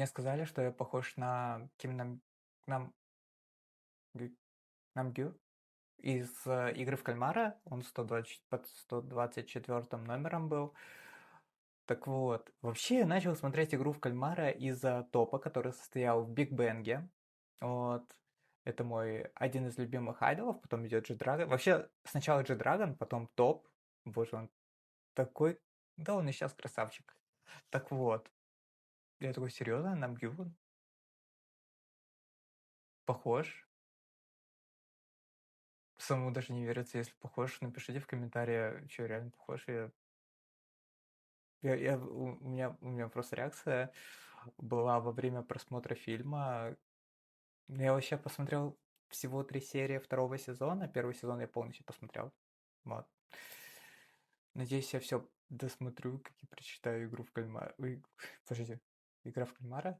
Мне сказали, что я похож на Нам Гю Намгю из, "Игры в кальмара". Он 120 под 124 номером был. Так вот, вообще я начал смотреть "Игру в кальмара" из-за топа, который состоял в "Биг Бенге". Вот. Это мой один из любимых айдолов, потом идет G-Dragon. Вообще, сначала G-Dragon, потом топ. Боже, он такой, да он и щас красавчик. Так вот, я такой: "Серьезно, Намгюл похож?" Самому даже не верится, если похож. Напишите в комментариях, чё, реально похож. У меня просто реакция была во время просмотра фильма. Я вообще посмотрел всего 3 серии второго сезона. Первый сезон я полностью посмотрел. Вот. Надеюсь, я все досмотрю, как и прочитаю "Игру в кальмара". Ой, подожди, "Игра в кальмара"?